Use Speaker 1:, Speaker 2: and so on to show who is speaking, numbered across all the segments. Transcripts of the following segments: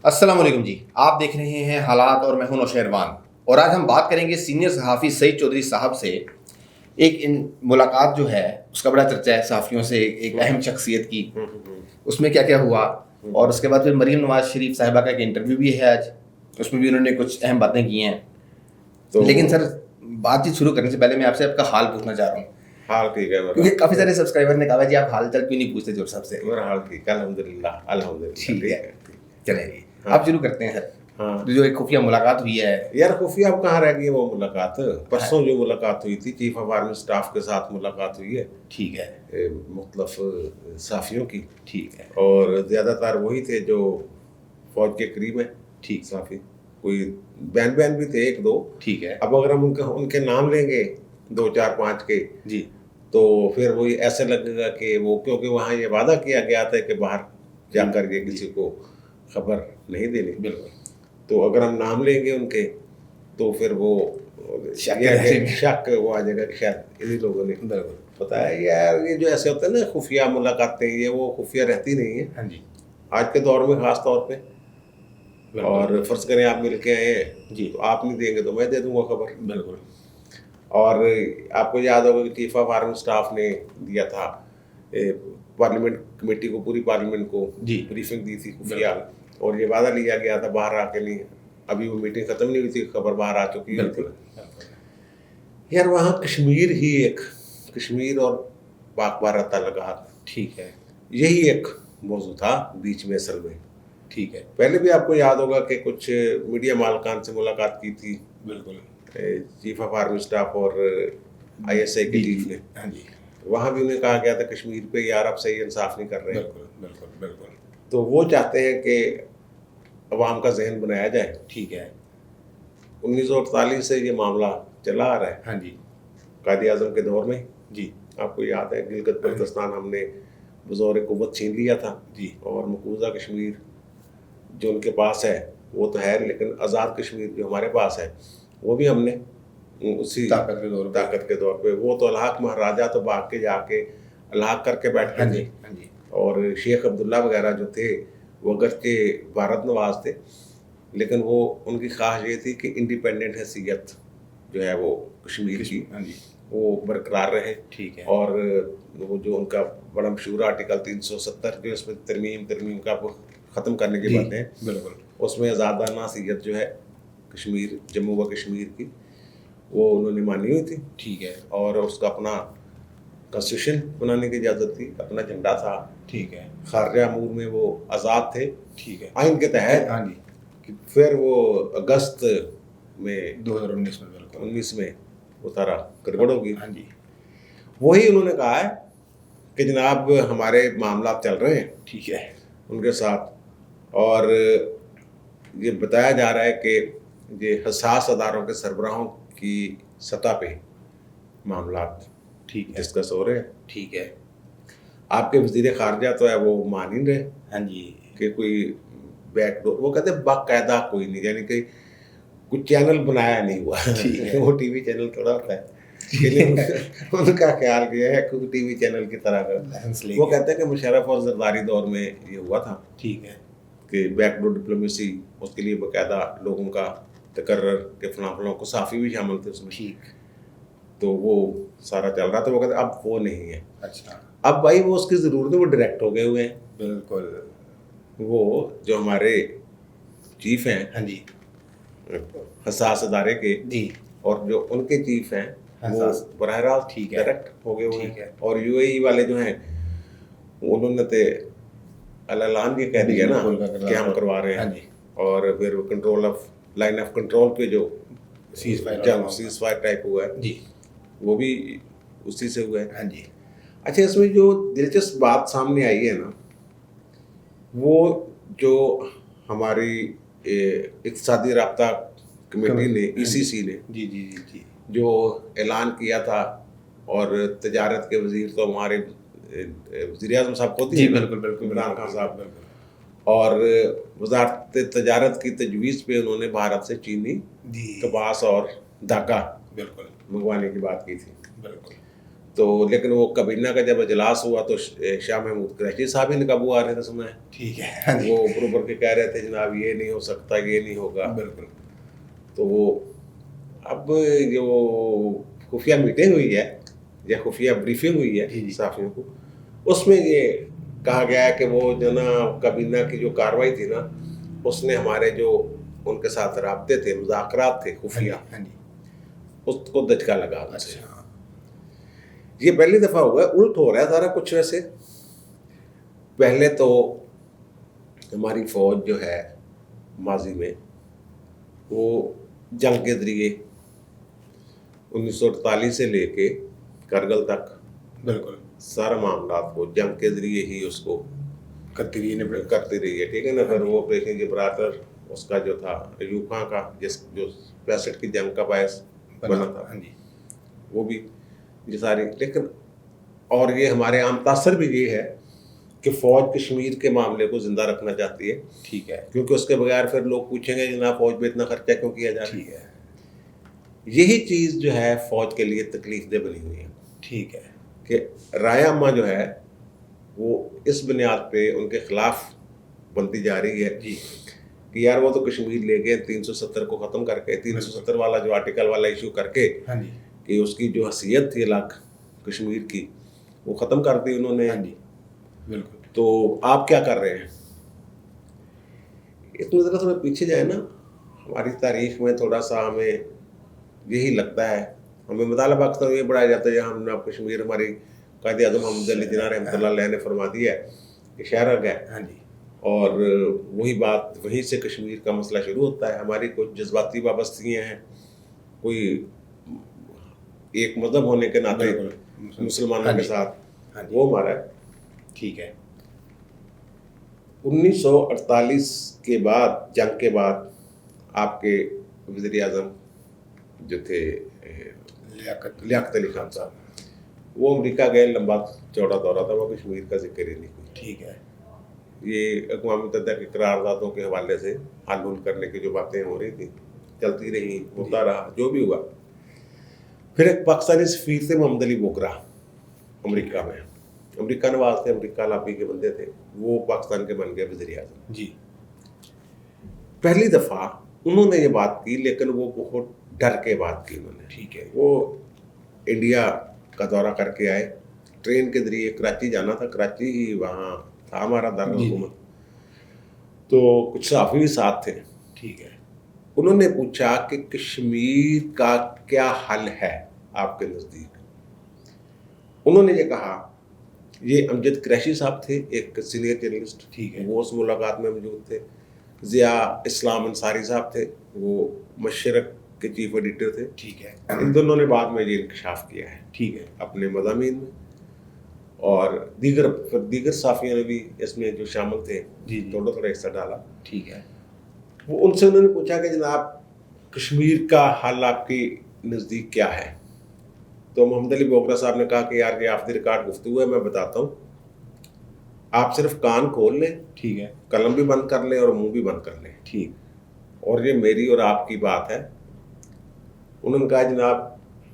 Speaker 1: السلام علیکم جی، آپ دیکھ رہے ہیں حالات اور میں ہوں نوشہروان، اور آج ہم بات کریں گے سینئر صحافی سعید چودھری صاحب سے۔ ایک ملاقات جو ہے اس کا بڑا چرچہ ہے صحافیوں سے، ایک اہم شخصیت کی، اس میں کیا کیا ہوا، اور اس کے بعد پھر مریم نواز شریف صاحبہ کا ایک انٹرویو بھی ہے آج، اس میں بھی انہوں نے کچھ اہم باتیں کی ہیں۔ لیکن سر، بات چیت شروع کرنے سے پہلے میں آپ سے آپ کا حال پوچھنا چاہ رہا ہوں۔
Speaker 2: حال ٹھیک ہے میرا،
Speaker 1: کیونکہ کافی سارے سبسکرائبر نے کہا جی آپ حال چال کیوں نہیں پوچھتے جوہر صاحب سے۔
Speaker 2: میرا حال ٹھیک ہے الحمدللہ
Speaker 1: ٹھیک ہے، چلیں جی آپ شروع کرتے ہیں سر۔
Speaker 2: ہاں
Speaker 1: جو ایک خفیہ ملاقات ہوئی ہے
Speaker 2: یار، خفیہ اب کہاں رہ گئی ہے وہ ملاقات؟ پرسوں جو ملاقات ہوئی تھی چیف آف آرمی اسٹاف کے ساتھ ملاقات ہوئی ہے،
Speaker 1: ٹھیک ہے،
Speaker 2: مختلف صحافیوں کی،
Speaker 1: ٹھیک ہے،
Speaker 2: اور زیادہ تر وہی تھے جو فوج کے قریب ہیں،
Speaker 1: ٹھیک،
Speaker 2: صحافی، کوئی بین بھی تھے ایک دو۔
Speaker 1: ٹھیک ہے
Speaker 2: اب اگر ہم ان کے نام لیں گے 2 4 5 کے،
Speaker 1: جی،
Speaker 2: تو پھر وہی ایسے لگے گا کہ وہ، کیونکہ وہاں یہ وعدہ کیا گیا تھا کہ باہر جا کر کے کسی کو خبر نہیں دینی،
Speaker 1: بالکل،
Speaker 2: تو اگر ہم نام لیں گے ان کے تو پھر وہ شک وہ آ جائے گا کہ شاید انہی لوگوں نے
Speaker 1: بالکل
Speaker 2: بتایا۔ یار یہ جو ایسے ہوتے ہیں نا خفیہ ملاقاتیں، یہ وہ خفیہ رہتی نہیں ہیں
Speaker 1: ہاں جی،
Speaker 2: آج کے دور میں خاص طور پہ۔ اور فرض کریں آپ مل کے آئے ہیں
Speaker 1: جی،
Speaker 2: تو آپ نہیں دیں گے تو میں دے دوں گا خبر۔
Speaker 1: بالکل،
Speaker 2: اور آپ کو یاد ہوگا کہ چیف آف آرمی اسٹاف نے دیا تھا پارلیمنٹ کمیٹی کو، پوری پارلیمنٹ کو
Speaker 1: جی،
Speaker 2: بریفنگ دی تھی خفیہ، اور یہ وعدہ لیا گیا تھا باہر آ کے نہیں، ابھی وہ میٹنگ ختم نہیں ہوئی تھی، خبر باہر آ چکی ہوئی تھی۔ یار وہاں کشمیر اور پاک بھارت تعلقات،
Speaker 1: ٹھیک ہے،
Speaker 2: یہی ایک موضوع تھا بیچ میں اصل میں۔
Speaker 1: ٹھیک ہے،
Speaker 2: پہلے بھی آپ کو یاد ہوگا کہ کچھ میڈیا مالکان سے ملاقات کی تھی
Speaker 1: بالکل،
Speaker 2: چیف آف آرمی اسٹاف اور آئی ایس آئی کے چیف نے،
Speaker 1: ہاں جی،
Speaker 2: وہاں بھی انہیں کہا گیا تھا کشمیر پہ یار آپ صحیح انصاف نہیں کر رہے۔
Speaker 1: بالکل، بالکل، بالکل،
Speaker 2: تو وہ چاہتے ہیں کہ عوام کا ذہن بنایا جائے۔
Speaker 1: ٹھیک ہے،
Speaker 2: 1948 سے یہ معاملہ چلا آ رہا ہے،
Speaker 1: ہاں جی،
Speaker 2: قائد اعظم کے دور میں۔
Speaker 1: جی،
Speaker 2: آپ کو یاد ہے گلگت بلتستان ہم نے بزور قوت چھین لیا تھا،
Speaker 1: جی،
Speaker 2: اور مقبوضہ کشمیر جو ان کے پاس ہے وہ تو ہے، لیکن آزاد کشمیر جو ہمارے پاس ہے وہ بھی ہم نے اسی طاقت کے دور پہ، وہ تو الحاق مہاراجہ تو بھاگ کے جا کے الحاق کر کے بیٹھے تھے، اور شیخ عبداللہ وغیرہ جو تھے وہ اگرچہ بھارت نواز تھے، لیکن وہ ان کی خواہش یہ تھی کہ انڈیپینڈنٹ حیثیت جو ہے وہ کشمیر کی وہ برقرار رہے۔
Speaker 1: ٹھیک ہے،
Speaker 2: اور وہ جو ان کا بڑا مشہور آرٹیکل 370 جو اس میں ترمیم کا ختم کرنے کی باتیں ہیں،
Speaker 1: بالکل،
Speaker 2: اس میں آزادانہ حیثیت جو ہے کشمیر، جموں و کشمیر کی، وہ انہوں نے مانی ہوئی تھی۔
Speaker 1: ٹھیک ہے،
Speaker 2: اور اس کا اپنا کنسٹیٹیوشن بنانے کی اجازت تھی، اپنا جھنڈا تھا،
Speaker 1: ٹھیک ہے،
Speaker 2: خارجہ امور میں وہ آزاد تھے،
Speaker 1: ٹھیک ہے،
Speaker 2: آئین کے تحت۔
Speaker 1: ہاں جی،
Speaker 2: پھر وہ اگست میں
Speaker 1: 2019 میں، بالکل،
Speaker 2: 19 میں وہ سارا گڑبڑ ہوگی۔
Speaker 1: ہاں جی،
Speaker 2: وہی انہوں نے کہا ہے کہ جناب ہمارے معاملات چل رہے ہیں
Speaker 1: ٹھیک ہے،
Speaker 2: ان کے ساتھ، اور یہ بتایا جا رہا ہے کہ یہ حساس اداروں کے سربراہوں کی سطح پہ معاملات
Speaker 1: ٹھیک ہے،
Speaker 2: ڈسکس ہو رہے ہیں۔
Speaker 1: ٹھیک ہے،
Speaker 2: آپ کے وزیر خارجہ تو ہے وہ مان ہی رہے
Speaker 1: ہاں جی، کہ
Speaker 2: کہ کوئی بیک ڈور، وہ کہتے ہیں باقاعدہ کوئی نہیں، یعنی کہ کچھ چینل بنایا نہیں ہوا، وہ ٹی وی چینل تھوڑا ہوتا ہے، ان کا خیال کیا ہے کہ ٹی وی چینل کی طرح کا۔ وہ کہتے ہیں کہ مشرف اور زرداری دور میں یہ ہوا تھا،
Speaker 1: ٹھیک ہے،
Speaker 2: کہ بیک ڈور ڈپلومیسی، اس کے لیے باقاعدہ لوگوں کا تقرر کہ فلاں فلاں کو، صحافی بھی شامل تھے اس میں،
Speaker 1: ٹھیک،
Speaker 2: تو وہ سارا چل رہا تھا۔ وہ کہتے ہیں اب وہ نہیں ہے،
Speaker 1: اچھا،
Speaker 2: اب بھائی وہ اس کی ضرورت ہے، وہ ڈائریکٹ ہو گئے ہوئے ہیں۔
Speaker 1: بالکل،
Speaker 2: وہ جو ہمارے چیف ہیں
Speaker 1: ہاں جی،
Speaker 2: حساس ادارے کے،
Speaker 1: جی،
Speaker 2: اور جو ان کے چیف ہیں وہ
Speaker 1: حساس،
Speaker 2: براہ راست
Speaker 1: ٹھیک ہے،
Speaker 2: ڈائریکٹ ہو گئے ہوئے
Speaker 1: ٹھیک
Speaker 2: ہیں۔
Speaker 1: ہے،
Speaker 2: اور یو اے ای والے جو ہیں انہوں نے تو اعلان یہ کہہ دیا نا کہ ہم کروا رہے
Speaker 1: ہاں
Speaker 2: ہیں،
Speaker 1: جی،
Speaker 2: اور پھر control of line of control پہ جو
Speaker 1: سیز
Speaker 2: فائر ٹائپ ہوا ہے
Speaker 1: جی،
Speaker 2: وہ بھی اسی سے ہوا ہے۔
Speaker 1: ہاں جی،
Speaker 2: اچھا، اس میں جو دلچسپ بات سامنے آئی ہے نا، وہ جو ہماری اقتصادی رابطہ کمیٹی نے، ای سی سی نے،
Speaker 1: جی، جی، جی، جی،
Speaker 2: جو اعلان کیا تھا، اور تجارت کے وزیر تو ہمارے وزیر اعظم صاحب خود ہی
Speaker 1: جی،
Speaker 2: ہیں،
Speaker 1: بالکل، بالکل،
Speaker 2: عمران خان صاحب،
Speaker 1: بالکل،
Speaker 2: اور وزارت تجارت کی تجویز پہ انہوں نے بھارت سے چینی،
Speaker 1: جی،
Speaker 2: کپاس اور دھاگا
Speaker 1: بالکل،
Speaker 2: منگوانے کی بات کی تھی۔
Speaker 1: بالکل،
Speaker 2: تو لیکن وہ کابینہ کا جب اجلاس ہوا تو شاہ محمود قریشی صاحب ہی نقابو آ رہے تھے سنا ہے.
Speaker 1: ٹھیک ہے.
Speaker 2: وہ اوپر اوپر کے کہہ رہے تھے جناب یہ نہیں ہو سکتا, یہ نہیں ہوگا.
Speaker 1: بالکل.
Speaker 2: تو وہ اب جو خفیہ میٹنگ ہوئی ہے یا خفیہ بریفنگ ہوئی ہے صحافیوں کو, اس میں یہ کہا گیا ہے کہ وہ جو نا کابینہ کی جو کاروائی تھی نا, اس نے ہمارے جو ان کے ساتھ رابطے تھے, مذاکرات تھے خفیہ, اس کو دھچکا لگا. یہ پہلی دفعہ ہوا ہے. الٹ ہو رہا ہے سارا کچھ. ویسے پہلے تو ہماری فوج جو ہے ماضی میں وہ جنگ کے ذریعے 1948 سے لے کے کرگل تک
Speaker 1: بالکل
Speaker 2: سارا معاملات کو جنگ کے ذریعے ہی اس کو کرتی رہی ہے. ٹھیک ہے نا. پھر وہ آپریشن جبرالٹر اس کا جو تھا ایوب خان کا جو 65 کی جنگ کا باعث بنا تھا, وہ بھی یہ ساری. لیکن اور یہ ہمارے عام تاثر بھی یہ ہے کہ فوج کشمیر کے معاملے کو زندہ رکھنا چاہتی ہے.
Speaker 1: ٹھیک ہے.
Speaker 2: کیونکہ اس کے بغیر پھر لوگ پوچھیں گے جناب فوج پہ اتنا خرچہ کیوں کیا جا رہا ہے. یہی چیز جو ہے فوج کے لیے تکلیف دہ بنی ہوئی ہے.
Speaker 1: ٹھیک ہے.
Speaker 2: کہ رائے عامہ جو ہے وہ اس بنیاد پہ ان کے خلاف بنتی جا رہی ہے کہ یار وہ تو کشمیر لے گئے 370 کو ختم کر کے, 370 والا جو آرٹیکل والا ایشو کر کے کہ اس کی جو حیثیت تھی الگ کشمیر کی وہ ختم کر دی انہوں نے.
Speaker 1: بالکل.
Speaker 2: تو آپ کیا کر رہے ہیں؟ اس میں ذرا تھوڑا پیچھے جائے نا, ہماری تاریخ میں تھوڑا سا ہمیں یہی لگتا ہے, ہمیں مطالعہ پاکستان یہ پڑھایا جاتا ہے جہاں ہم نے کشمیر ہماری قائد اعظم محمد علی جناح رحمۃ اللہ علیہ نے فرما دیا ہے کہ شہر الگ ہے, اور وہی بات وہیں سے کشمیر کا مسئلہ شروع ہوتا ہے. ہماری کچھ جذباتی وابستگیاں ہیں, کوئی ایک مذہب ہونے کے ناطے مسلمانوں کے ساتھ, وہ ہمارا ہے.
Speaker 1: ٹھیک ہے.
Speaker 2: 1948 کے بعد, جنگ کے بعد, آپ کے وزیر اعظم جو تھے لیاقت علی خان صاحب, وہ امریکہ گئے. لمبا چوڑا دورہ تھا, وہ کشمیر کا ذکر ہی نہیں کوئی.
Speaker 1: ٹھیک ہے.
Speaker 2: یہ اقوام متحدہ کے قراردادوں کے حوالے سے حل کرنے کی جو باتیں ہو رہی تھیں چلتی رہی, ہوتا رہا جو بھی ہوا. پھر ایک پاکستانی سفیر تھے محمد علی بوگرا امریکہ میں, امریکہ نواز تھے, امریکہ لابی کے بندے تھے, وہ پاکستان کے بن گئے وزیر اعظم.
Speaker 1: جی.
Speaker 2: پہلی دفعہ انہوں نے یہ بات کی, لیکن وہ بہت ڈر کے بات کی انہوں نے.
Speaker 1: ٹھیک ہے.
Speaker 2: وہ انڈیا کا دورہ کر کے آئے, ٹرین کے ذریعے کراچی جانا تھا, کراچی ہی وہاں تھا ہمارا دارالحکومت. تو کچھ صحافی بھی ساتھ تھے.
Speaker 1: ٹھیک ہے.
Speaker 2: انہوں نے پوچھا کہ کشمیر کا کیا حل ہے آپ کے نزدیک. انہوں نے یہ کہا, یہ امجد قریشی صاحب تھے ایک سینئر جرنلسٹ, وہ اس ملاقات میں موجود تھے. ضیاء اسلام انصاری صاحب تھے, وہ مشرق کے چیف ایڈیٹر تھے.
Speaker 1: ٹھیک ہے.
Speaker 2: ان دونوں نے بعد میں یہ انکشاف کیا ہے.
Speaker 1: ٹھیک ہے.
Speaker 2: اپنے مضامین میں, اور دیگر صحافیوں نے بھی اس میں جو شامل تھے تھوڑا تھوڑا حصہ ڈالا.
Speaker 1: ٹھیک ہے.
Speaker 2: وہ ان سے انہوں نے پوچھا کہ جناب کشمیر کا حل آپ کی نزدیک کیا ہے. تو محمد علی بوگرا صاحب نے کہا کہ یار یہ آف دی ریکارڈ گفتگو ہے, میں بتاتا ہوں, آپ صرف کان کھول لیں.
Speaker 1: ٹھیک ہے. قلم
Speaker 2: بھی بند کر لیں اور منہ بھی بند کر لیں.
Speaker 1: ٹھیک.
Speaker 2: اور یہ میری اور آپ کی بات ہے. انہوں نے کہا جناب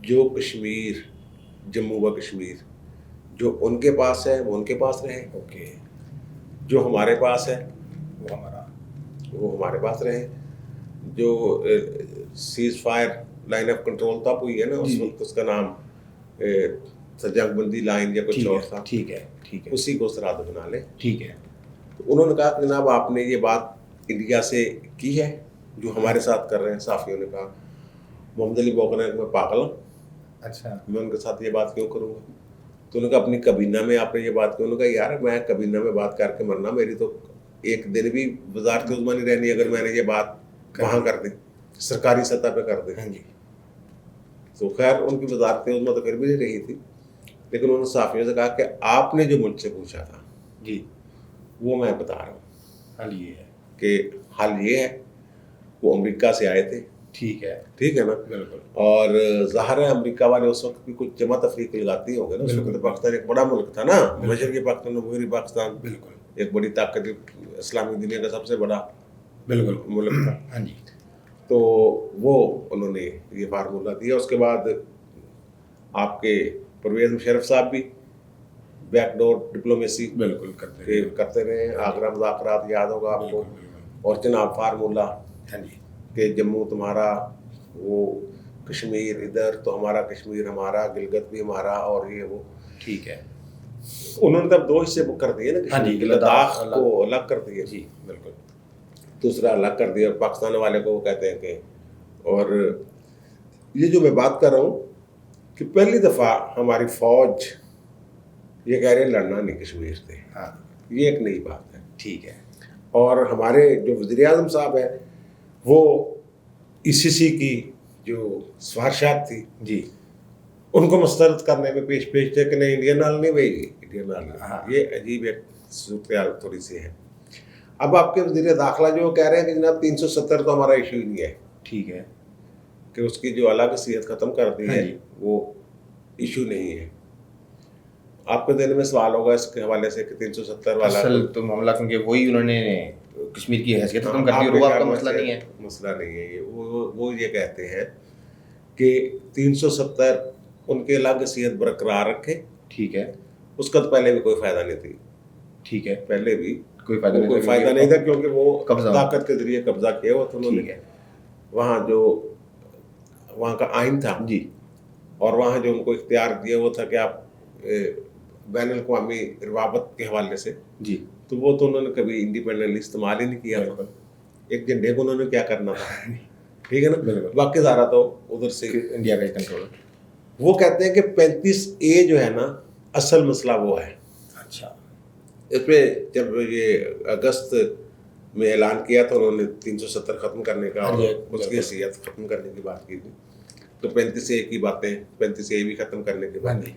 Speaker 2: جو کشمیر, جموں و کشمیر جو ان کے پاس ہے وہ ان کے پاس رہے.
Speaker 1: اوکے.
Speaker 2: جو ہمارے پاس ہے
Speaker 1: وہ
Speaker 2: ہمارے پاس رہے. جو cease fire line of control تب ہوئی ہے نا, اس وقت اس کا نام جنگ بندی لائن یا کچھ اور تھا.
Speaker 1: ٹھیک ہے. ٹھیک ہے.
Speaker 2: اسی کو سرحد بنا لے.
Speaker 1: ٹھیک ہے.
Speaker 2: تو انہوں نے کہا کہ جناب آپ نے یہ بات انڈیا سے کی ہے جو ہمارے ساتھ کر رہے ہیں. صحافیوں نے کہا, محمد علی بوگرا نے, میں پاگل ہوں,
Speaker 1: اچھا
Speaker 2: میں ان کے ساتھ یہ بات کیوں کروں گا. تو انہوں نے کہا اپنی کابینہ میں آپ نے یہ بات کیوں. انہوں نے کہا یار میں کابینہ میں بات کر کے مرنا, میری تو ایک دن بھی وزارت عظمیٰ نہیں رہنی اگر میں نے یہ بات وہاں کر دی, سرکاری سطح پہ کر دی. تو خیر ان کی وزارت عظمیٰ تو پھر بھی نہیں رہی تھی, لیکن انہوں نے صحافیوں سے کہا کہ آپ نے جو مجھ سے پوچھا تھا وہ میں بتا رہا ہوں.
Speaker 1: حل یہ ہے
Speaker 2: کہ حل یہ ہے, وہ امریکہ سے آئے تھے.
Speaker 1: ٹھیک ہے.
Speaker 2: ٹھیک ہے نا.
Speaker 1: بالکل.
Speaker 2: اور ظاہر ہے امریکہ والے اس وقت بھی کچھ جمع تفریق لگاتی ہوں گے نا. اس وقت پاکستان ایک بڑا ملک تھا نا, مشرقی پاکستان, مغربی پاکستان,
Speaker 1: بالکل
Speaker 2: ایک بڑی طاقت, اسلامی دنیا کا سب سے بڑا
Speaker 1: بالکل
Speaker 2: ملک تھا.
Speaker 1: ہاں جی.
Speaker 2: تو وہ انہوں نے یہ فارمولہ دیا. اس کے بعد آپ کے پرویز مشرف صاحب بھی بیک ڈور ڈپلومیسی
Speaker 1: بالکل
Speaker 2: کرتے رہے ہیں. آگرہ مذاکرات یاد ہوگا آپ کو, اور جناب فارمولہ کہ جموں تمہارا, وہ کشمیر ادھر تو ہمارا کشمیر ہمارا, گلگت بھی ہمارا, اور یہ وہ.
Speaker 1: ٹھیک ہے,
Speaker 2: انہوں نے تب 2 حصے کر دیے نا کشمیر, لداخ کو الگ کر دیا,
Speaker 1: جی بالکل,
Speaker 2: دوسرا الگ کر دیا, پاکستان والے کو وہ کہتے ہیں کہ. اور یہ جو میں بات کر رہا ہوں کہ پہلی دفعہ ہماری فوج یہ کہہ رہے ہیں لڑنا نہیں کشمیر سے, یہ ایک نئی بات ہے.
Speaker 1: ٹھیک ہے,
Speaker 2: اور ہمارے جو وزیر اعظم صاحب ہیں وہ ECC کی جو سفارشات تھی
Speaker 1: جی,
Speaker 2: ان کو مسترد کرنے میں پیش تھے کہ نہیں انڈین نال نہیں بھائی, انڈین نال نہیں. یہ عجیب ایک صورتحال تھوڑی سی ہے. اب آپ کے وزیر داخلہ جو کہہ رہے ہیں کہ جناب 370 تو ہمارا ایشو ہی نہیں ہے.
Speaker 1: ٹھیک ہے,
Speaker 2: کہ اس کی جو الگ حیثیت ختم کر دی ہے وہ ایشو نہیں ہے. آپ کے دل میں سوال ہوگا اس کے حوالے سے کہ 370 والا
Speaker 1: اصل تو معاملہ کیونکہ وہی انہوں نے کشمیر کی حیثیت ختم کر دی, اور وہ آپ کا مسئلہ نہیں ہے.
Speaker 2: مسئلہ نہیں ہے یہ. وہ یہ کہتے ہیں کہ 370 ان کے الگ حیثیت برقرار رکھے.
Speaker 1: ٹھیک ہے,
Speaker 2: اس کا تو پہلے بھی کوئی فائدہ نہیں تھی.
Speaker 1: ٹھیک ہے,
Speaker 2: پہلے بھی
Speaker 1: کوئی
Speaker 2: فائدہ نہیں تھا کیونکہ وہ طاقت کے ذریعے قبضہ کیا ہوا تھا انہوں نے. وہاں جو وہاں کا آئین تھا
Speaker 1: جی,
Speaker 2: اور وہاں جو ان کو اختیار دیا وہ تھا کہ آپ بین الاقوامی روابط کے حوالے سے
Speaker 1: جی,
Speaker 2: تو وہ تو انہوں نے کبھی انڈیپینڈنٹلی استعمال ہی نہیں کیا. ایک جھنڈے کو انہوں نے کیا کرنا تھا, ٹھیک ہے نا, باقی سارا تو ادھر سے
Speaker 1: انڈیا کا کنٹرول.
Speaker 2: وہ کہتے ہیں کہ 35A جو ہے نا اصل مسئلہ وہ ہے.
Speaker 1: اچھا,
Speaker 2: اس پہ جب یہ اگست میں اعلان کیا تو انہوں نے 370 ختم کرنے کا اور اس کی حیثیت ختم کرنے کی بات کی تھی. تو 35A کی باتیں 35A بھی ختم کرنے کی بات تھی.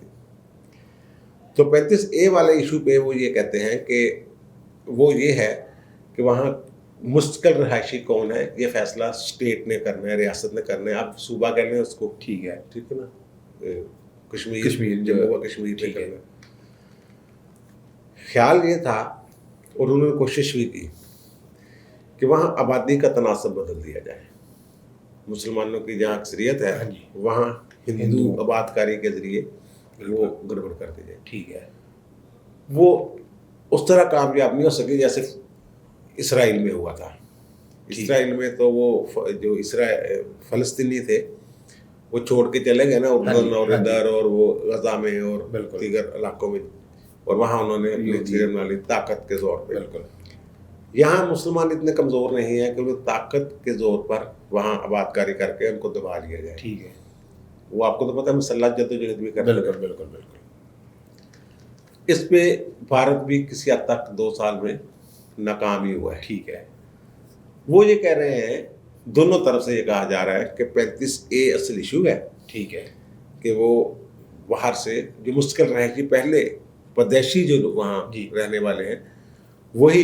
Speaker 2: تو 35A والے ایشو پہ وہ یہ کہتے ہیں کہ وہ یہ ہے کہ وہاں مستقل رہائشی کون ہے یہ فیصلہ اسٹیٹ نے کرنا ہے, ریاست نے کرنا ہے. آپ صوبہ کہنے ہیں اس کو,
Speaker 1: ٹھیک ہے,
Speaker 2: ٹھیک ہے نا, کشمیر جموں و کشمیر پہ کرنا ہے. خیال یہ تھا اور انہوں نے کوشش بھی کی کہ وہاں آبادی کا تناسب بدل دیا جائے. مسلمانوں کی جہاں اکثریت ہے وہاں ہندو آباد کاری کے ذریعے وہ گڑبڑ کر دی جائے.
Speaker 1: ٹھیک ہے,
Speaker 2: وہ اس طرح کامیاب نہیں ہو سکی جیسے اسرائیل میں ہوا تھا. اسرائیل میں تو وہ جو فلسطینی تھے وہ چھوڑ کے چلے گئے نا اردن اور ادھر اور وہ غزہ میں اور دیگر علاقوں میں, اور وہاں انہوں نے اپنی طاقت کے زور پہ. یہاں مسلمان اتنے کمزور نہیں ہیں کہ وہ طاقت کے زور پر وہاں آباد کاری کر کے ان کو دبا لیا جائے.
Speaker 1: ٹھیک ہے,
Speaker 2: وہ آپ کو تو پتہ ہے مسلح جدوجہد بھی کرتے ہیں.
Speaker 1: بالکل.
Speaker 2: اس پہ بھارت بھی کسی حد تک 2 سال میں ناکام ہی ہوا ہے.
Speaker 1: ٹھیک ہے,
Speaker 2: وہ یہ کہہ رہے ہیں دونوں طرف سے یہ کہا جا رہا ہے کہ 35A اصل ایشو ہے.
Speaker 1: ٹھیک ہے,
Speaker 2: کہ وہ باہر سے جو مستقل رہائشی پہلے پردیشی جو وہاں رہنے والے ہیں وہی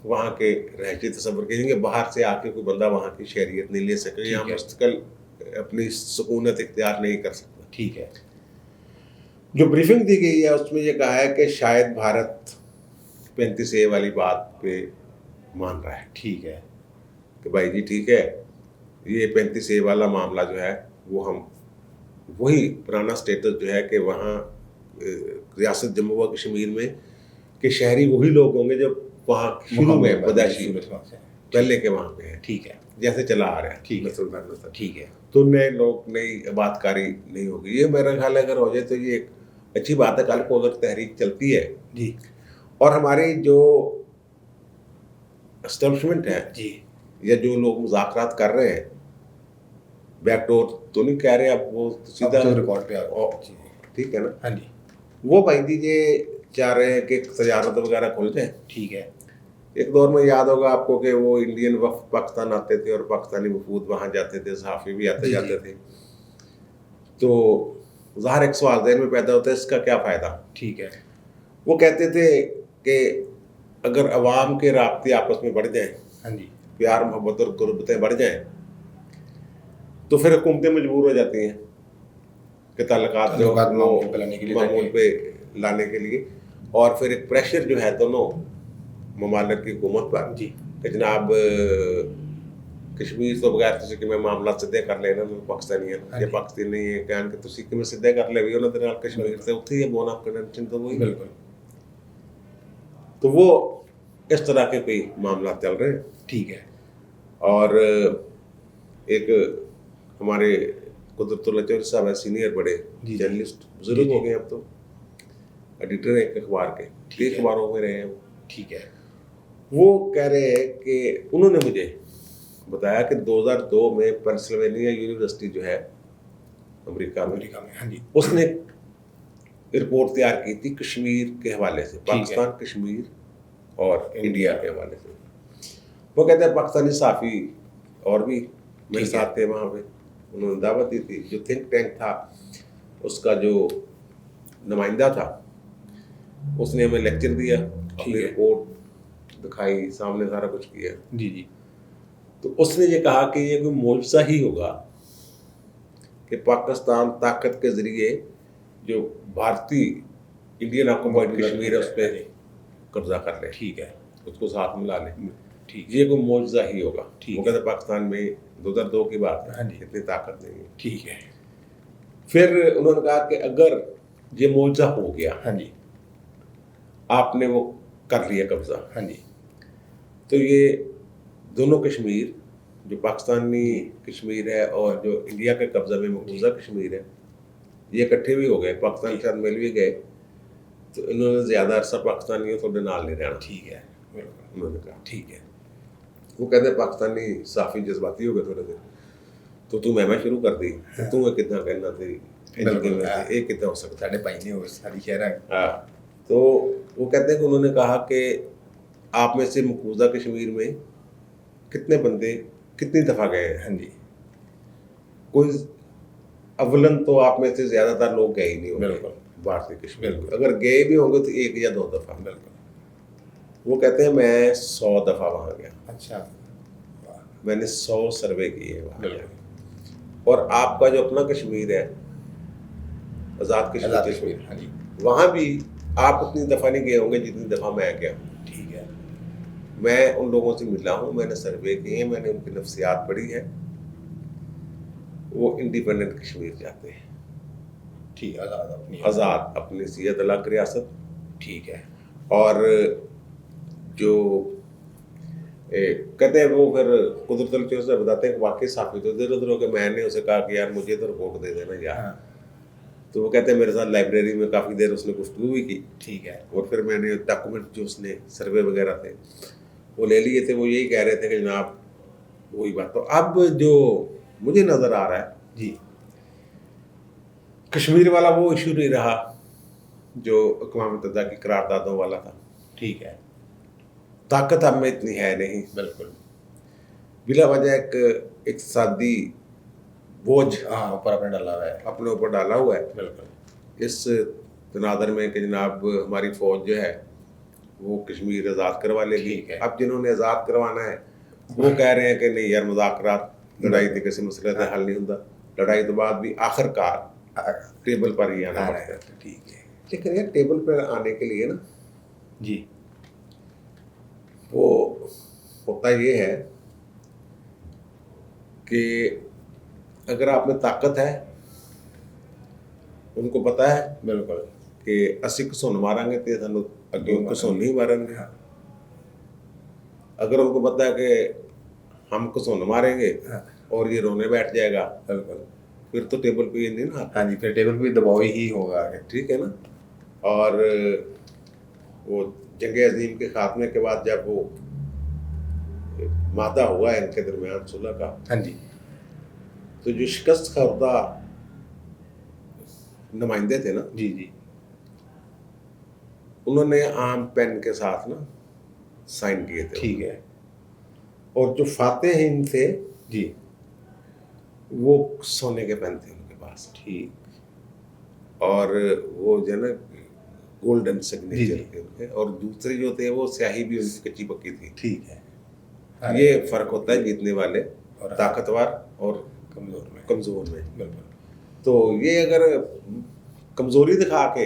Speaker 2: وہاں کے رہائشی تصور کریں گے. باہر سے آ کے کوئی بندہ وہاں کی شہریت نہیں لے سکے, یہاں مستقل اپنی سکونت اختیار نہیں کر سکتا.
Speaker 1: ٹھیک ہے,
Speaker 2: جو بریفنگ دی گئی ہے اس میں یہ کہا ہے کہ شاید بھارت 35A والی بات پہ مان رہا ہے.
Speaker 1: ٹھیک ہے,
Speaker 2: کہ بھائی جی ٹھیک ہے, یہ 35A والا معاملہ جو ہے وہ ہم وہی پرانا سٹیٹس جو ہے کہ وہاں ریاست جموں و کشمیر میں کہ شہری وہی لوگ ہوں گے جو وہاں شروع میں پیدائشی پہلے کے وہاں پہ ہیں.
Speaker 1: ٹھیک ہے,
Speaker 2: جیسے چلا آ رہا ہے.
Speaker 1: ٹھیک ہے,
Speaker 2: تو نئے لوگ نئی آباد کاری نہیں ہوگی. یہ میرا خیال ہے اگر ہو جائے تو یہ ایک اچھی بات ہے. کل کو اگر تحریک چلتی ہے
Speaker 1: جی,
Speaker 2: اور ہماری جو اسٹیبلشمنٹ ہے
Speaker 1: جی,
Speaker 2: یا جو لوگ مذاکرات کر رہے ہیں بیک ڈور تو نہیں کہہ رہے, اب وہ سیدھا
Speaker 1: ریکارڈ پہ
Speaker 2: ٹھیک ہے نا.
Speaker 1: ہاں جی,
Speaker 2: وہ بھائی جی یہ چاہ رہے ہیں کہ تجارت وغیرہ کھل جائے.
Speaker 1: ٹھیک ہے,
Speaker 2: ایک دور میں یاد ہوگا آپ کو کہ وہ انڈین وفد پاکستان آتے تھے اور پاکستانی وفود وہاں جاتے تھے, صحافی بھی آتے جاتے تھے. تو ظاہر ایک سوال ذہن میں پیدا ہوتا ہے اس کا کیا فائدہ.
Speaker 1: ٹھیک ہے,
Speaker 2: وہ کہتے تھے کہ اگر عوام کے رابطے آپس میں بڑھ جائیں,
Speaker 1: ہاں جی,
Speaker 2: پیار محبت اور قربتیں بڑھ جائیں تو پھر حکومتیں مجبور ہو جاتی ہیں کہ تعلقات جو معمول پہ لانے کے لیے, اور پھر ایک پریشر جو ہے دونوں ممالک کی حکومت پر
Speaker 1: جی
Speaker 2: کہ جناب کشمیر تو بغیر کسی کے میں معاملات سیدھے کر لینا پاکستانی ہے پاکستانی نہیں ہے کہ تسی کہ میں سیدھے کر لے بھی انہوں نے کشمیر سے اتھی ہے بونا کنیکشن تو وہی
Speaker 1: بالکل.
Speaker 2: تو وہ اس طرح کے کوئی معاملات چل رہے ہیں.
Speaker 1: ٹھیک ہے.
Speaker 2: اور ایک ہمارے قدرت اللہ چودھری صاحب ہے سینئر بڑے جرنلسٹ بزرگ ہو گئے اب تو ایڈیٹر ہیں ایک اخبار کے کئی اخباروں میں رہے ہیں.
Speaker 1: ٹھیک ہے.
Speaker 2: وہ کہہ رہے ہیں کہ انہوں نے مجھے بتایا کہ 2002 میں پینسلوینیا یونیورسٹی جو ہے امریکہ میں اس نے رپورٹ تیار کی تھی کشمیر کے حوالے سے پاکستان کشمیر اور انڈیا کے حوالے سے. وہ کہتے ہیں پاکستانی صحافی اور بھی میرے ساتھ تھے وہاں پہ انہوں نے دعوت دی تھی. جو تھنک ٹینک تھا اس کا جو نمائندہ تھا اس نے ہمیں لیکچر دیا اپنی رپورٹ دکھائی سامنے سارا کچھ کیا.
Speaker 1: جی.
Speaker 2: تو اس نے یہ کہا کہ یہ کوئی معجزہ ہی ہوگا کہ پاکستان طاقت کے ذریعے جو بھارتی انڈین آکوپائڈ کشمیر ہے اس پہ قبضہ کر لے. ٹھیک ہے. اس کو ساتھ ملا لے. ٹھیک. یہ کوئی معجزہ ہی ہوگا. وہ کہتے ہیں پاکستان میں 2002 کی بات ہے اتنی طاقت نہیں ہے.
Speaker 1: ٹھیک ہے.
Speaker 2: پھر انہوں نے کہا کہ اگر یہ معجزہ ہو گیا آپ نے وہ کر لیا قبضہ تو یہ دونوں کشمیر جو پاکستانی کشمیر ہے اور جو انڈیا کے قبضہ میں مقبوضہ کشمیر ہے یہ اکٹھے بھی ہو گئے پاکستان کے ساتھ مل بھی گئے تو انہوں نے زیادہ عرصہ پاکستانیوں تھوڑے نال نہیں رہنا. ٹھیک ہے. انہوں نے کہا ٹھیک ہے. وہ کہتے ہیں پاکستانی صحافی جذباتی ہو گئے تھوڑے دیر تو تم میں شروع کر دی تم کتنا کہنا تھی ایک کتنا ہو سکتا ہے. تو وہ کہتے ہیں کہ انہوں نے کہا کہ آپ میں سے مقبوضہ کشمیر میں کتنے بندے کتنی دفعہ گئے ہیں. کوئی اولن تو آپ میں سے زیادہ تر لوگ گئے ہی نہیں ہوں گے بھارتی کشمیر. اگر گئے بھی ہوں گے تو 1 یا 2 دفعہ. وہ کہتے ہیں میں 100 دفعہ وہاں گیا. اچھا. میں نے 100 سروے کیے وہاں. اور آپ کا جو اپنا کشمیر ہے آزاد کشمیر وہاں بھی آپ اتنی دفعہ نہیں گئے ہوں گے جتنی دفعہ میں گیا ہوں. ٹھیک ہے. میں ان لوگوں سے ملا ہوں میں نے سروے کیے ہیں میں نے ان کی نفسیات پڑھی ہے. وہ انڈیپینڈنٹ کشمیر چاہتے ہیں. ٹھیک. آزاد اپنی سیت الگ ریاست. ٹھیک ہے. اور جو کہتے ہیں وہ پھر قدرت الچودھری سے بتاتے ہیں کہ واقعی صحافی تو ادھر ادھر ہو کہ میں نے اسے کہا کہ یار مجھے تو رپورٹ دے دینا یار. تو وہ کہتے ہیں میرے ساتھ لائبریری میں کافی دیر اس نے گفتگو بھی کی. ٹھیک ہے. اور پھر میں نے ڈاکومنٹ جو اس نے سروے وغیرہ تھے وہ لے لیے تھے. وہ یہی کہہ رہے تھے کہ جناب وہی بات. تو اب جو مجھے نظر آ رہا ہے کشمیر والا وہ ایشو نہیں رہا جو اقوام متحدہ کی قراردادوں والا تھا. ٹھیک ہے. طاقت اب میں اتنی ہے نہیں. بالکل. بلا وجہ ایک اقتصادی بوجھ اپنے اوپر ڈالا ہوا ہے. بالکل. اس تناظر میں کہ جناب ہماری فوج جو ہے وہ کشمیر آزاد کروا لے گی. اب جنہوں نے آزاد کروانا ہے وہ کہہ رہے ہیں کہ نہیں یار مذاکرات لڑائی تو کسی مسئلے سے حل نہیں ہوتا. لڑائی تو بعد بھی آخر کار ٹیبل پر ہی آنا پڑتا ہے. ٹھیک ہے. لیکن یہ ٹیبل پر آنے کے لیے نا وہ ہوتا یہ ہے کہ اگر آپ میں طاقت ہے ان کو پتا ہے بالکل کہ اسی کسون ماریں گے تو سانو اگے کسون نہیں ماریں گے. اگر ان کو پتا ہے کہ ہم کسون ماریں گے اور یہ رونے بیٹھ جائے گا پھر تو ٹیبل پہ یہ نہیں نا. ہاں جی. پھر ٹیبل پہ دباؤ ہی ہوگا. ٹھیک ہے نا. اور وہ جنگ عظیم کے خاتمے کے بعد جب وہ معاہدہ ہوا ہے ان کے درمیان صلح کا تو جو شکست خوردہ نمائندے تھے نا انہوں نے عام پین کے ساتھ نا سائن کیے تھے. ٹھیک ہے. اور جو فاتح ہند تھے وہ سونے کے پین تھے ان کے پاس. ٹھیک. اور وہ جو ہے نا گولڈن سگنیچر تھے اور دوسرے جو تھے وہ سیاہی بھی ان کی کچی پکی تھی. ٹھیک ہے. یہ فرق ہوتا ہے جیتنے والے طاقتور اور کمزور میں. بالکل. تو یہ اگر کمزوری دکھا کے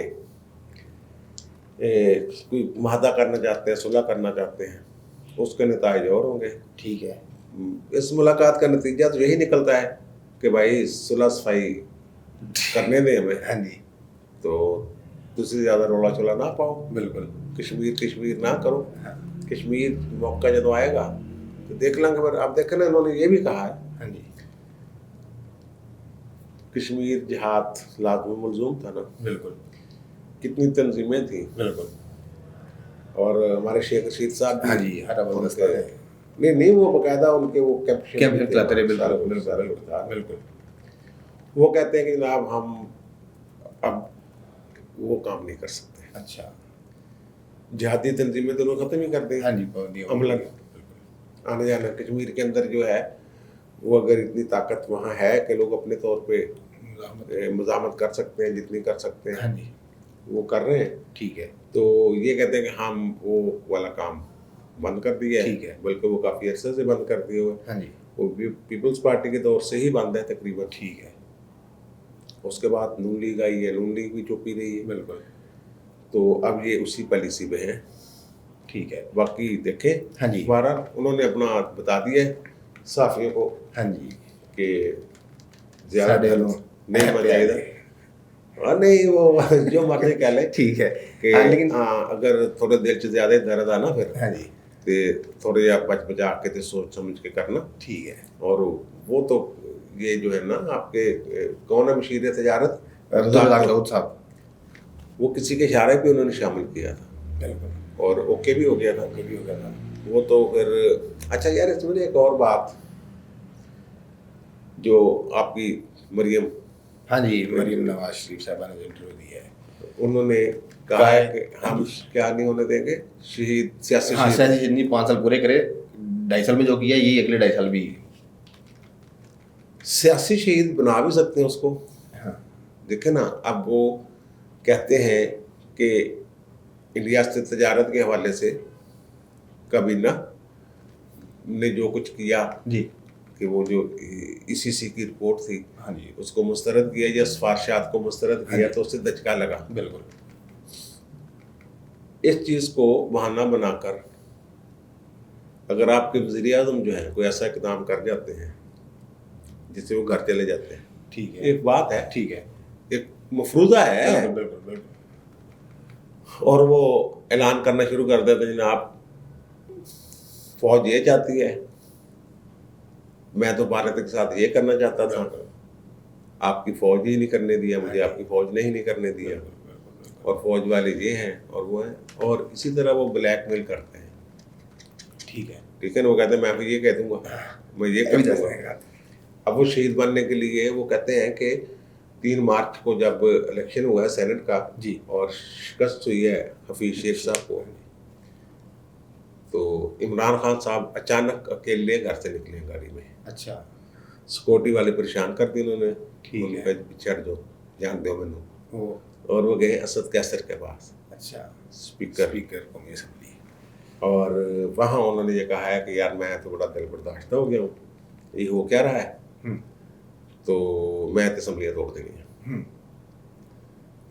Speaker 2: کوئی معاہدہ کرنا چاہتے ہیں صلح کرنا چاہتے ہیں اس کے نتائج اور ہوں گے. ٹھیک ہے. اس ملاقات کا نتیجہ تو یہی نکلتا ہے کہ بھائی صلح صفائی کرنے دیں ہمیں.
Speaker 1: ہاں جی.
Speaker 2: تو دوسری زیادہ رولا چولا نہ پاؤ.
Speaker 1: بالکل.
Speaker 2: کشمیر نہ کرو. کشمیر موقع جب آئے گا تو دیکھ لیں گے. اب دیکھیں نا انہوں نے یہ بھی کہا ہے
Speaker 1: ہاں جی
Speaker 2: کشمیر جہاد لازمی ملزوم تھا نا.
Speaker 1: بالکل.
Speaker 2: کتنی تنظیمیں تھیں.
Speaker 1: بالکل.
Speaker 2: اور ہمارے شیخ رشید صاحب بھی
Speaker 1: ہاں جی ہر ابستہ ہے.
Speaker 2: نہیں وہ باقاعدہ ان کے وہ
Speaker 1: کیمپشن چلاتے رہے. بالکل.
Speaker 2: وہ کہتے ہیں کہ جناب ہم اب وہ کام نہیں کر سکتے.
Speaker 1: اچھا.
Speaker 2: جہادی تنظیمیں تو انہوں نے ختم ہی کر دی.
Speaker 1: ہاں جی
Speaker 2: عملاً آنے جانا کشمیر کے اندر جو ہے وہ اگر اتنی طاقت وہاں ہے کہ لوگ اپنے طور پہ مزاحمت کر سکتے ہیں جتنی کر سکتے ہیں.
Speaker 1: ہاں جی
Speaker 2: وہ کر رہے ہیں.
Speaker 1: ٹھیک ہے.
Speaker 2: تو یہ کہتے ہیں کہ ہم وہ والا کام بند کر دیا ہے.
Speaker 1: ٹھیک ہے.
Speaker 2: بلکہ وہ کافی عرصے سے بند کر دیے ہوئے.
Speaker 1: ہاں جی.
Speaker 2: وہ پیپلز پارٹی کے دور سے ہی بند ہے تقریباً.
Speaker 1: ٹھیک ہے.
Speaker 2: اس کے بعد نون لیگ آئی ہے. نون لیگ بھی چپی رہی ہے.
Speaker 1: بالکل.
Speaker 2: تو اب یہ اسی پالیسی پہ ہیں.
Speaker 1: ٹھیک ہے.
Speaker 2: باقی دیکھیں.
Speaker 1: ہاں جی.
Speaker 2: ہمارا انہوں نے اپنا بتا دیا ہے صحافیوں کو.
Speaker 1: ہاں جی.
Speaker 2: کہ زیادہ نہیں ہونا چاہیے. نہیں وہ جو مرضی کہہ لے.
Speaker 1: ٹھیک ہے.
Speaker 2: کہ
Speaker 1: لیکن
Speaker 2: اگر تھوڑے دل سے زیادہ درد آنا پھر
Speaker 1: ہاں جی
Speaker 2: تو تھوڑے آپ بچا کے سوچ سمجھ کے کرنا.
Speaker 1: ٹھیک ہے.
Speaker 2: اور وہ تو یہ جو ہے نا آپ کے کون ہے مشیر تجارت
Speaker 1: داؤد صاحب,
Speaker 2: وہ کسی کے اشارے پہ انہوں نے شامل کیا تھا.
Speaker 1: بالکل.
Speaker 2: اور اوکے بھی ہو گیا تھا.
Speaker 1: اوکے بھی ہو گیا تھا.
Speaker 2: وہ تو پھر اچھا یار اس میں ایک اور بات جو آپ کی مریم.
Speaker 1: ہاں جی مریم نواز شریف صاحبہ نے انٹرویو دیا ہے.
Speaker 2: انہوں نے کہا ہے کہ ہم کیا نہیں ہونے دیں گے شہید سیاسی
Speaker 1: شہید 5 سال پورے کرے. 2.5 سال میں جو کیا یہ اگلے 2.5 سال بھی
Speaker 2: سیاسی شہید بنا بھی سکتے ہیں اس کو. دیکھیں نا اب وہ کہتے ہیں کہ ریاست تجارت کے حوالے سے کابینہ نے جو کچھ کیا
Speaker 1: جی
Speaker 2: کہ وہ جو ECC کی رپورٹ تھی
Speaker 1: ہاں جی
Speaker 2: اس کو مسترد کیا یا سفارشات کو مسترد کیا تو اس سے دھچکا لگا.
Speaker 1: بالکل.
Speaker 2: اس چیز کو بہانہ بنا کر اگر آپ کے وزیر اعظم جو ہیں کوئی ایسا اقدام کر جاتے ہیں جس سے وہ گھر چلے جاتے ہیں.
Speaker 1: ٹھیک ہے.
Speaker 2: ایک بات ہے.
Speaker 1: ٹھیک ہے.
Speaker 2: ایک مفروضہ ہے.
Speaker 1: بالکل بالکل.
Speaker 2: اور وہ اعلان کرنا شروع کر دیتے ہیں جناب فوج یہ چاہتی ہے میں تو بھارت کے ساتھ یہ کرنا چاہتا تھا آپ کی فوج ہی نہیں کرنے دیا مجھے آپ کی فوج نے ہی نہیں کرنے دیا اور فوج والے یہ ہیں اور وہ ہیں اور اسی طرح وہ بلیک میل کرتے ہیں.
Speaker 1: ٹھیک ہے.
Speaker 2: ٹھیک ہے نا. وہ کہتے ہیں میں بھی یہ کہہ دوں گا میں یہ کر دوں گا. اب وہ شہید بننے کے لیے وہ کہتے ہیں کہ 3 مارچ کو جب الیکشن ہوا ہے سینٹ کا
Speaker 1: جی
Speaker 2: اور شکست ہوئی ہے حفیظ شیخ صاحب کو تو عمران خان صاحب اچانک اکیلے گھر سے نکلے گاڑی میں.
Speaker 1: اچھا.
Speaker 2: سیکورٹی والے پریشان کر دی انہوں نے.
Speaker 1: ٹھیک ہے.
Speaker 2: چھڑ دو جان دو میں
Speaker 1: وہ
Speaker 2: اور وہ گئے اسد کیسر کے پاس.
Speaker 1: اچھا.
Speaker 2: اسپیکر
Speaker 1: قومی اسمبلی.
Speaker 2: اور وہاں انہوں نے یہ کہا ہے کہ یار میں تو بڑا دل برداشتہ ہو گیا ہوں یہ ہو کیا رہا ہے تو میں اسمبلیاں توڑ دینی ہیں.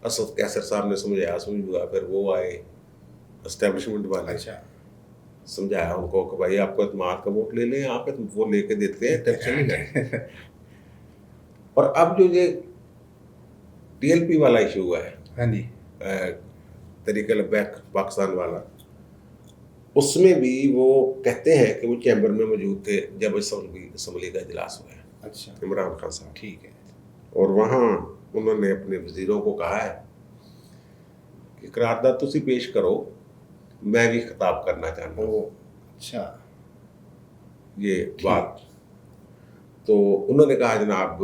Speaker 2: اسد کیسر صاحب نے سمجھا پھر وہ آئے اسٹیبلشمنٹ والے.
Speaker 1: اچھا.
Speaker 2: سمجھایا ان کو کہ بھائی آپ کو اعتماد کا ووٹ لے لیں آپ وہ لے کے دیتے ہیں ٹینشن نہیں کریں. اور اب جو یہ TLP والا ایشو ہوا ہے
Speaker 1: ہاں جی
Speaker 2: طریقہ لبیک پاکستان والا اس میں بھی وہ کہتے ہیں کہ وہ چیمبر میں موجود تھے جب اسمبلی کا اجلاس ہوا ہے.
Speaker 1: اچھا.
Speaker 2: عمران خان صاحب.
Speaker 1: ٹھیک ہے.
Speaker 2: اور وہاں انہوں نے اپنے وزیروں کو کہا ہے کہ قرارداد تسی پیش کرو میں بھی خطاب کرنا چاہتا ہوں.
Speaker 1: اچھا. یہ
Speaker 2: بات تو انہوں نے کہا جناب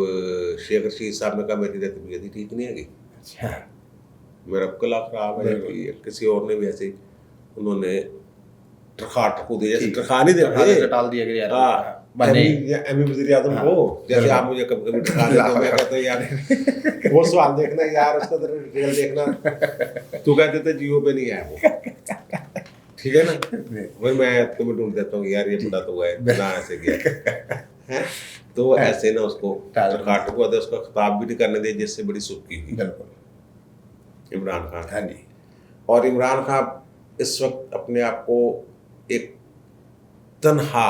Speaker 2: شیخ رشید صاحب نے کہا میری طبیعت ہی ٹھیک نہیں ہے.
Speaker 1: اچھا.
Speaker 2: میرا گلا خراب ہے. کسی اور نے بھی ایسے ہی انہوں نے ٹرخا نہیں دیتے
Speaker 1: ٹال دیا گیا
Speaker 2: وزیر اعظم کو جیسے آپ مجھے کبھی کبھی ٹرخا دیتے ہو میں کہتا ہوں یار وہ سوال دیکھنا یار اس کا ریل دیکھنا تو کہتے تھے جیو پہ نہیں ہے وہ ٹھیک ہے نا وہی میں تمہیں ڈھونڈ دیتا ہوں یار یہ بڑا تو ہوا ہے نہ ایسے گیا تو ایسے نہ اس کو ٹرخاٹ ہوا تھا اس کا خطاب بھی نہیں کرنے دیا جس سے بڑی سکھ کی ہوئی عمران خان.
Speaker 1: ہاں جی.
Speaker 2: اور عمران خان اس وقت اپنے آپ کو ایک تنہا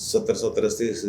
Speaker 2: 70-80